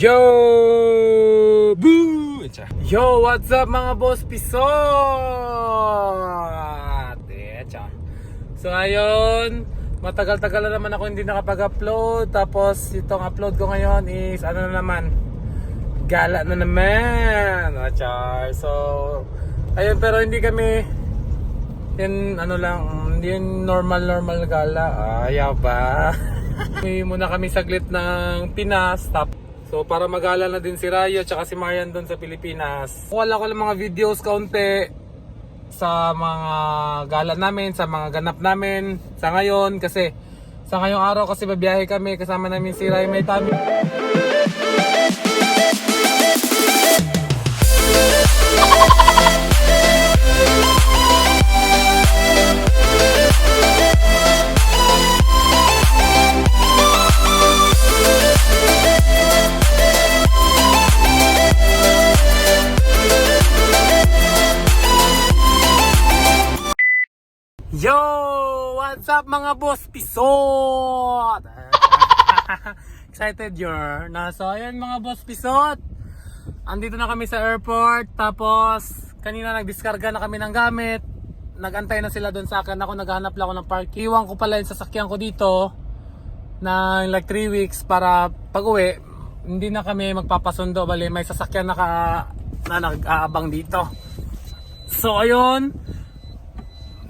Yo! Boo! Yo, what's up mga boss pisot? So ayun, matagal-tagal na naman ako hindi nakapag-upload. Tapos itong upload ko ngayon is ano na naman, gala na naman. So ayun, pero hindi kami yun ano lang, yun normal gala. Ayaw ba? May muna kami saglit ng Pinas. So para magala na din si Rayo at si Marian doon sa Pilipinas. Wala ko lang mga videos kaunti sa mga gala namin, sa mga ganap namin sa ngayon. Kasi sa ngayong araw kasi babiyahe kami, kasama namin si Rayo may tami. Yo! What's up mga boss pisot? Excited you're na. So ayun mga boss pisot, andito na kami sa airport. Tapos kanina nagdiskarga na kami ng gamit. Nagantay na sila doon sa akin. Ako naghahanap lang ako ng park. Iwan ko pala yung sasakyan ko dito na like 3 weeks para pag uwi hindi na kami magpapasundo. Bali may sasakyan na nag-aabang dito. So ayun,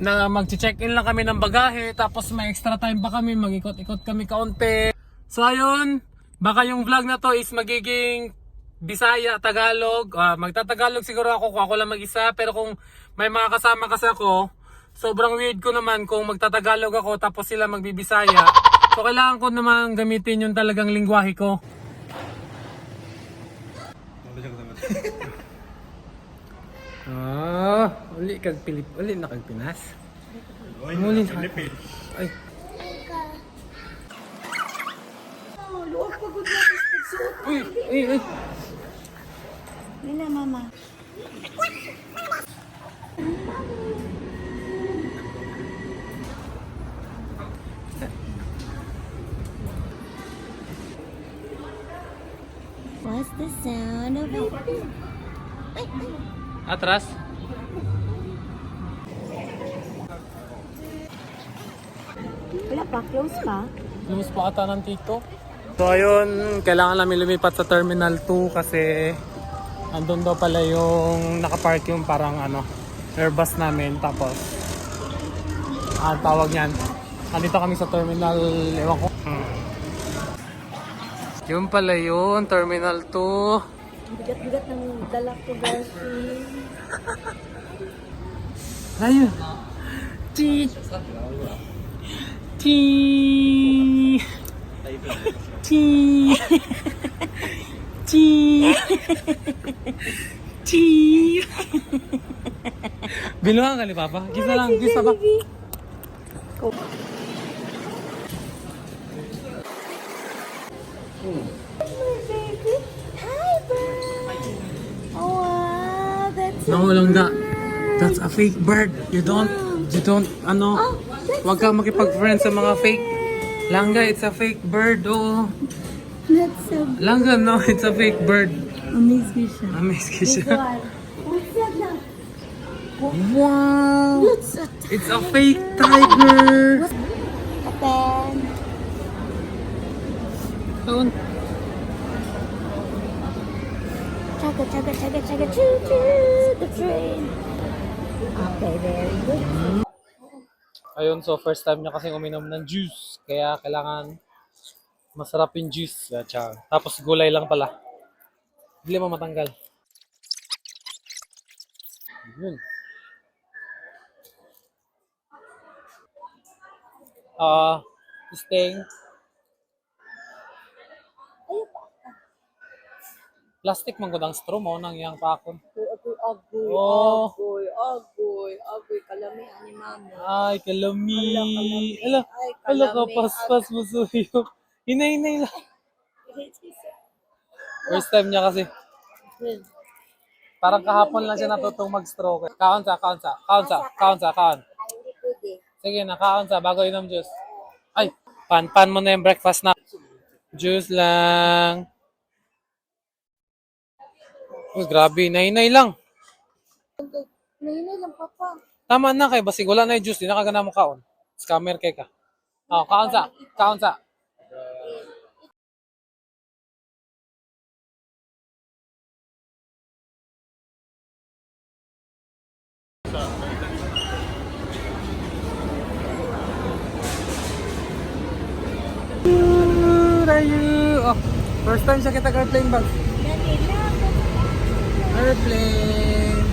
na mag-check-in lang kami ng bagahe, tapos may extra time pa kami, mag-ikot-ikot kami kaunti. So ayun, baka yung vlog na to is magiging Bisaya, Tagalog. Magtatagalog siguro ako kung ako lang mag-isa, pero kung may mga kasama kasi ako, sobrang weird ko naman kung magtatagalog ako tapos sila magbibisaya. So kailangan ko naman gamitin yung talagang lingwahe ko. Uli kag uli na kag Pinas. Uli na Philippines. Ay. Luwag pagod na pagsuot. Uy. Nila mama. What's the sound of it? Atras. Wala pa, close pa. Lumus pa ata ng tito. So ayun, kailangan namin lumipat sa Terminal 2 kasi andun daw pala yung nakapark yung parang Airbus namin. Tapos tawag niyan, andito kami sa Terminal, ewan ko. Yun pala yun, Terminal 2. Bigat-bigat ng dala ko, Garfield. Ayun. Chi. Biluhan ka ni Papa? Gisa lang, gisa ba? Hi, bird. Oh, wow, that's No, Langga. That's a fake bird. You don't, wag kang makipag-friend sa mga fake. Langga, it's a fake bird, oh. That's so Langga, no, it's a fake bird. amazing siya. Amazing siya. What's that now? Wow! What's that? It's a fake tiger! Kapen. Doon. Chaga, choo-choo, the train. Okay, very good. Ayun, so first time niya kasi uminom ng juice. Kaya kailangan masarap yung juice. Tapos gulay lang pala. Hindi mo matanggal. Yun. Sting. Plastic man gud ang straw mo nang iyang pakon. Oh. Agoy, kalami ani mama. Ay, kalami. Ala, Ala ka paspas mo suyo. Hinay lang. First time niya kasi. Parang kahapon lang siya natutong mag-stroke. Kaon. Hindi pwede. Sige na, kaon sa bago inom juice. Ay, pan mo na yung breakfast na. Juice lang. Uy, grabe. Nainay lang. Nainay lang, papa. Tama na kay basig wala na yung juice. Di na kagana mo kaon. Scammer kay ka. Oh, kaon sa. Kaon sa. Oh, first time siya kita airplane bag. Airplane.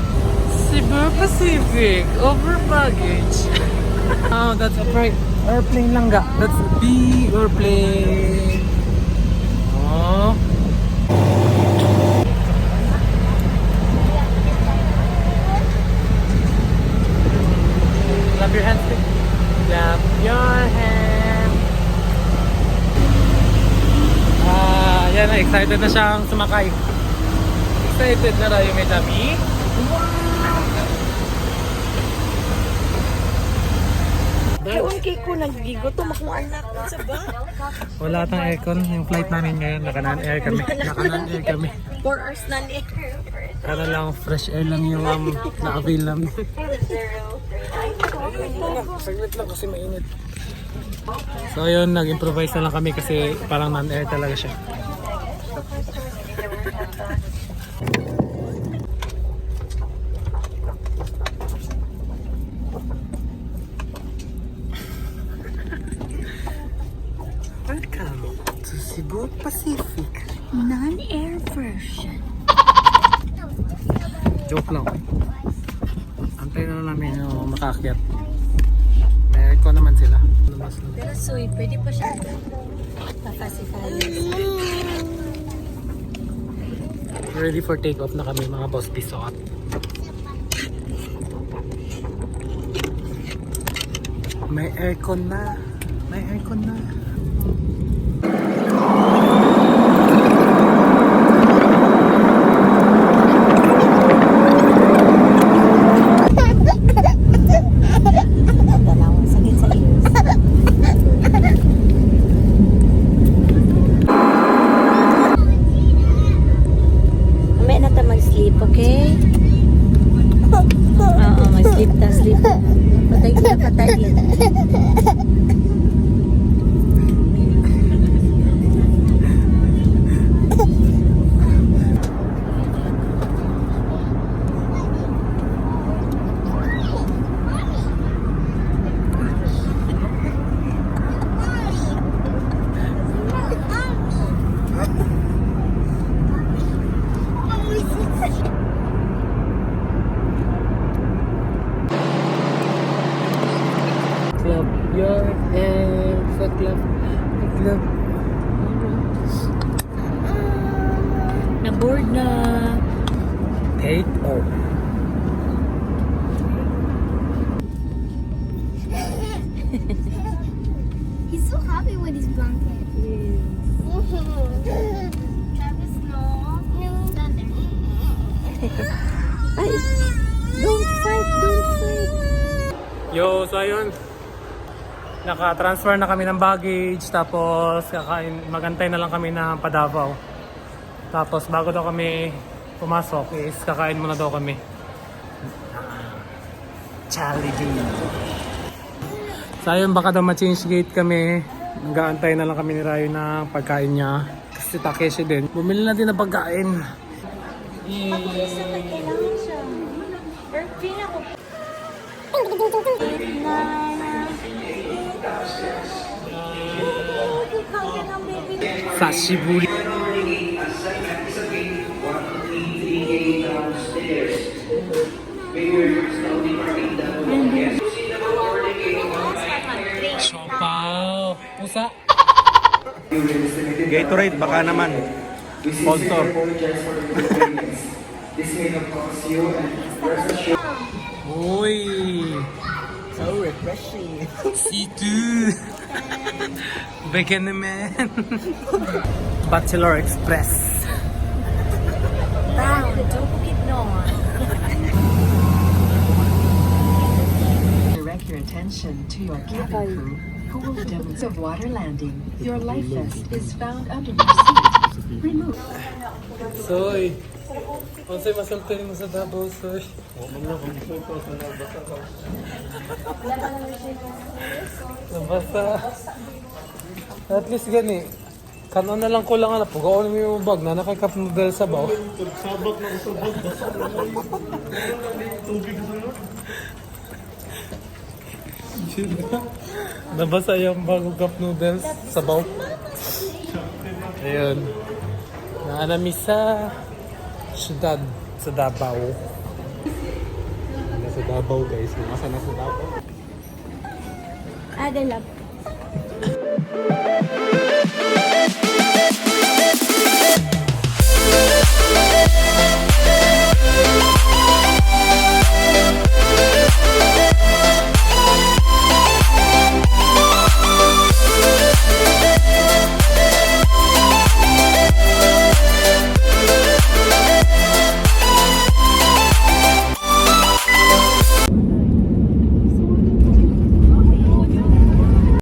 Cebu Pacific. Over baggage. Oh, that's a airplane lang ga. That's B airplane. Oh. Clap your hands, please. Clap your hands. Yan na. Excited na siyang sumakay. Excited na tayo, may dami. Ewan kay ko, nagigotom akong anak sa ba? Wala tang aircon. Yung flight namin ngayon, naka-non-air kami. Naka-non-air kami. 4 hours na ni. Kaya lang, fresh air lang yung na-avail namin. Saglit lang kasi mainit. So yun, nag-improvise na lang kami kasi parang non-air talaga siya. Welcome to Cebu Pacific. Non-air version. Joke lang. Antay na lang namin yung makaakyat. May aircon naman sila. Pero soy, pwede pa siya. Pa-pacify. Ready for take-off na kami mga boss pisot. May aircon na. May aircon na. Dalawang sakit sa ears. Mamaya na tayo mag-sleep, okay? Oo, mag-sleep ta, sleep. Patay na, patay. Clap your hands. Clap. Clap. Na-board na. Take off. He's so happy with his blanket. Travis, no. Ay, don't fight, don't fight. Yo, so ayun. Naka-transfer na kami ng baggage. Tapos magantay na lang kami ng Padavaw. Tapos bago daw kami pumasok is kakain muna daw kami. Jollibee. So ayun, baka daw ma-change gate kami. Nag-aantay na lang kami ni Rayo ng pagkain niya. Kasi Takeshi din. Bumili na din ng pagkain. Sashiburi. Siopaw. Pusa. Gatorade, baka naman. Sponsor. Uy. So refreshing. C2. Bacon naman. Bachelor Express. Down, don't ignore. Direct your attention to your cabin crew who will demonstrate of water landing. Your life vest is found under your seat. Remove. Soy, Kasi masultin mo sa Davao, sir. Nabasa. At least gani. Kanon na lang ko lang pugaon mo yung bag na nakay cup noodle sa baw. Sabak na usabag. Tubig sa Nabasa yung bagong cup noodles sa baw. Ayun. Naanami sa syudad sa Davao. Nasa Davao guys. Nasa Davao. Adelap.